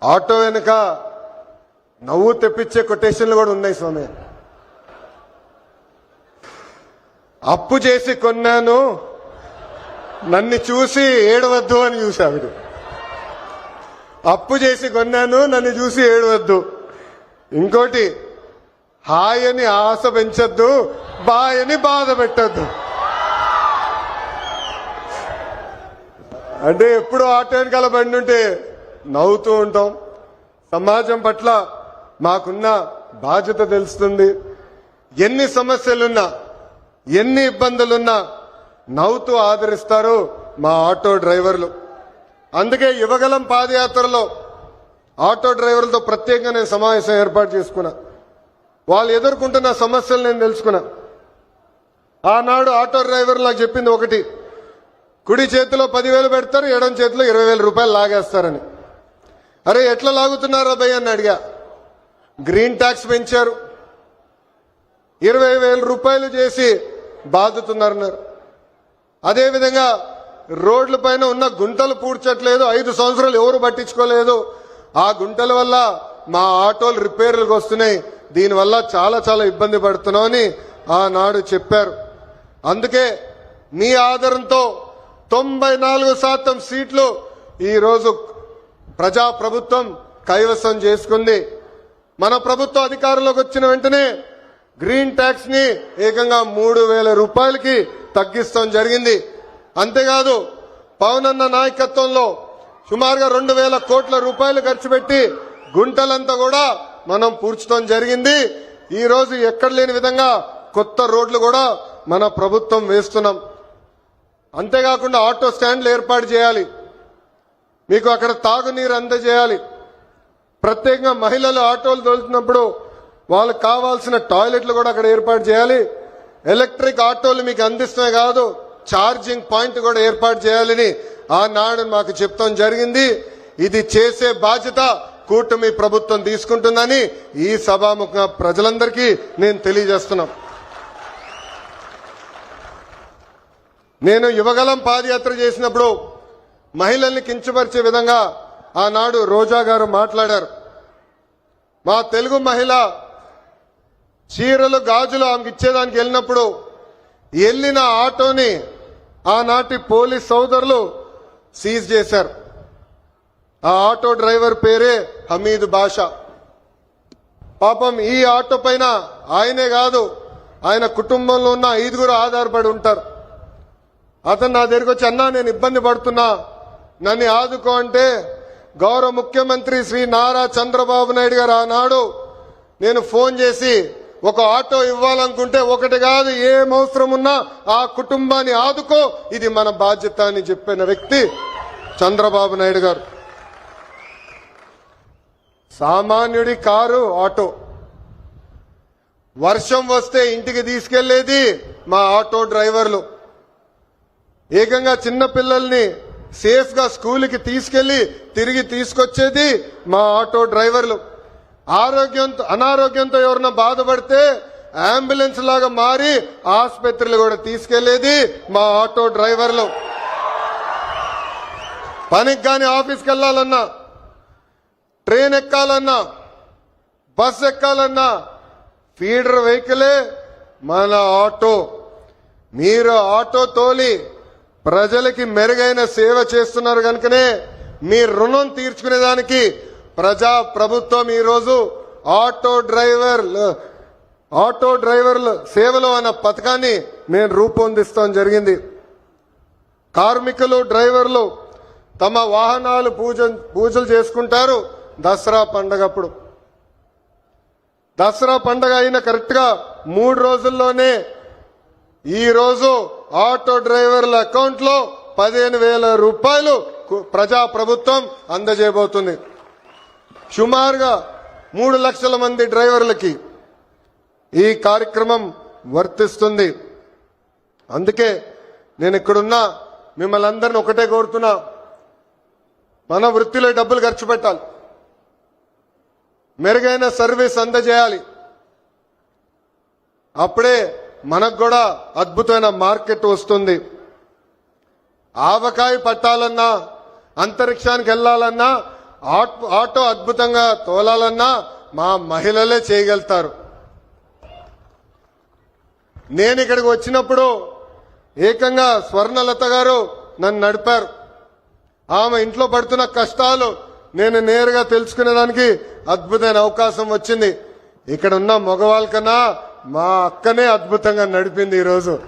Auto వెనుక నవ్వు తెప్పించే కొటేషన్లు కూడా ఉన్నాయి స్వామి. అప్పు చేసి కొన్నాను, నన్ను చూసి ఏడవద్దు అని చూశావిడు. అప్పు చేసి కొన్నాను, నన్ను చూసి ఏడవద్దు. ఇంకోటి, హాయని ఆశ పెంచొద్దు, బాయని బాధ పెట్టద్దు. అంటే ఎప్పుడు ఆటో వెనకాల బండి ఉంటే నవ్వుతూ ఉంటాం. సమాజం పట్ల మాకున్న బాధ్యత తెలుస్తుంది. ఎన్ని సమస్యలున్నా, ఎన్ని ఇబ్బందులున్నా నవ్వుతూ ఆదరిస్తారు మా ఆటో డ్రైవర్లు. అందుకే యువగలం పాదయాత్రలో ఆటో డ్రైవర్లతో ప్రత్యేకంగా నేను సమావేశం ఏర్పాటు చేసుకున్నా. వాళ్ళు ఎదుర్కొంటున్న సమస్యలు నేను తెలుసుకున్నా. ఆనాడు ఆటో డ్రైవర్లు నాకు చెప్పింది ఒకటి, కుడి చేతిలో 10,000 పెడతారు, ఎడం చేతిలో 20,000 రూపాయలు లాగేస్తారని. అరే ఎట్లా లాగుతున్నారా భయ్ అని అడిగా. గ్రీన్ ట్యాక్స్ పెంచారు, 20,000 రూపాయలు చేసి బాదుతున్నారన్నారు. అదేవిధంగా రోడ్ల పైన ఉన్న గుంటలు పూడ్చట్లేదు, 5 సంవత్సరాలు ఎవరు పట్టించుకోలేదు. ఆ గుంటల వల్ల మా ఆటోలు రిపేర్లకు వస్తున్నాయి, దీనివల్ల చాలా చాలా ఇబ్బంది పడుతున్నామని ఆనాడు చెప్పారు. అందుకే మీ ఆదరణతో 94% సీట్లు ఈరోజు ప్రజా ప్రభుత్వం కైవసం చేసుకుంది. మన ప్రభుత్వం అధికారంలోకి వచ్చిన వెంటనే గ్రీన్ ట్యాక్స్ ని ఏకంగా 3,000 రూపాయలకి తగ్గిస్తాం జరిగింది. అంతేకాదు పవన్ అన్న నాయకత్వంలో సుమారుగా 2,000 కోట్ల రూపాయలు ఖర్చు పెట్టి గుంటలంతా కూడా మనం పూడ్చడం జరిగింది. ఈ రోజు ఎక్కడ లేని విధంగా కొత్త రోడ్లు కూడా మన ప్రభుత్వం వేస్తున్నాం. అంతేకాకుండా ఆటో స్టాండ్లు ఏర్పాటు చేయాలి, మీకు అక్కడ తాగునీరు అందజేయాలి. ప్రత్యేకంగా మహిళలు ఆటోలు తోలుతున్నప్పుడు వాళ్ళకు కావాల్సిన టాయిలెట్లు కూడా అక్కడ ఏర్పాటు చేయాలి. ఎలక్ట్రిక్ ఆటోలు మీకు అందిస్తమే కాదు, ఛార్జింగ్ పాయింట్ కూడా ఏర్పాటు చేయాలని ఆనాడు మాకు చెప్తాం జరిగింది. ఇది చేసే బాధ్యత కూటమి ప్రభుత్వం తీసుకుంటుందని ఈ సభాముఖ ప్రజలందరికీ నేను తెలియజేస్తున్నా. నేను యువగలం పాదయాత్ర చేసినప్పుడు మహిళల్ని కించపరిచే విధంగా ఆనాడు రోజా గారు మాట్లాడారు. మా తెలుగు మహిళ చీరలు గాజులు ఆమెకి ఇచ్చేదానికి వెళ్ళినప్పుడు వెళ్ళిన ఆటోని ఆనాటి పోలీస్ సోదరులు సీజ్ చేశారు. ఆ ఆటో డ్రైవర్ పేరే హమీద్ బాషా. పాపం ఈ ఆటో పైన ఆయనే కాదు, ఆయన కుటుంబంలో ఉన్న 5గురు ఆధారపడి ఉంటారు. అతను నా దగ్గరికి వచ్చి, అన్నా నేను ఇబ్బంది పడుతున్నా, నన్ను ఆదుకో అంటే గౌరవ ముఖ్యమంత్రి శ్రీ నారా చంద్రబాబు నాయుడు గారు ఆనాడు నేను ఫోన్ చేసి ఒక ఆటో ఇవ్వాలనుకుంటే ఒకటి కాదు, ఏం అవసరం ఉన్నా ఆ కుటుంబాన్ని ఆదుకో, ఇది మన బాధ్యత అని చెప్పిన వ్యక్తి చంద్రబాబు నాయుడు గారు. సామాన్యుడి కారు ఆటో, వర్షం వస్తే ఇంటికి తీసుకెళ్లేది మా ఆటో డ్రైవర్లు. ఏకంగా చిన్న పిల్లల్ని సేఫ్ గా స్కూల్కి తీసుకెళ్లి తిరిగి తీసుకొచ్చేది మా ఆటో డ్రైవర్లు. అనారోగ్యంతో ఎవరన్నా బాధపడితే అంబులెన్స్ లాగా మారి ఆసుపత్రులు కూడా తీసుకెళ్లేది మా ఆటో డ్రైవర్లు. పనికి కానీ ఆఫీస్కి వెళ్లాలన్నా, ట్రైన్ ఎక్కాలన్నా, బస్ ఎక్కాలన్నా ఫీడర్ వెహికలే మన ఆటో. మీరు ఆటో తోలి ప్రజలకి మెరుగైన సేవ చేస్తున్నారు కనుకనే మీ రుణం తీర్చుకునేదానికి ప్రజా ప్రభుత్వం ఈరోజు ఆటో డ్రైవర్ల సేవలు అన్న పథకాన్ని మేము రూపొందిస్తాం జరిగింది. కార్మికులు డ్రైవర్లు తమ వాహనాలు పూజలు చేసుకుంటారు దసరా పండగప్పుడు. దసరా పండగ అయిన కరెక్ట్ గా 3 రోజుల్లోనే ఈ రోజు ఆటో డ్రైవర్ల అకౌంట్ లో 15,000 రూపాయలు ప్రజా ప్రభుత్వం అందజేయబోతుంది. సుమారుగా 3 లక్షల మంది డ్రైవర్లకి ఈ కార్యక్రమం వర్తిస్తుంది. అందుకే నేను ఇక్కడున్నా మిమ్మల్ని అందరిని ఒకటే కోరుతున్నా, మన వృత్తిలో డబ్బులు ఖర్చు పెట్టాలి, మెరుగైన సర్వీస్ అందజేయాలి. అప్పుడే మనకు కూడా అద్భుతమైన మార్కెట్ వస్తుంది. ఆవకాయ పట్టాలన్నా, అంతరిక్షానికి వెళ్లాలన్నా ఆటో అద్భుతంగా తోలాలన్నా మా మహిళలే చేయగలుగుతారు. నేను ఇక్కడికి వచ్చినప్పుడు ఏకంగా స్వర్ణలత గారు నన్ను నడిపారు. ఆమె ఇంట్లో పడుతున్న కష్టాలు నేను నేరుగా తెలుసుకునేదానికి అద్భుతమైన అవకాశం వచ్చింది. ఇక్కడ ఉన్న మగవాళ్ళ కన్నా మా అక్కనే అద్భుతంగా నడిపింది ఈరోజు.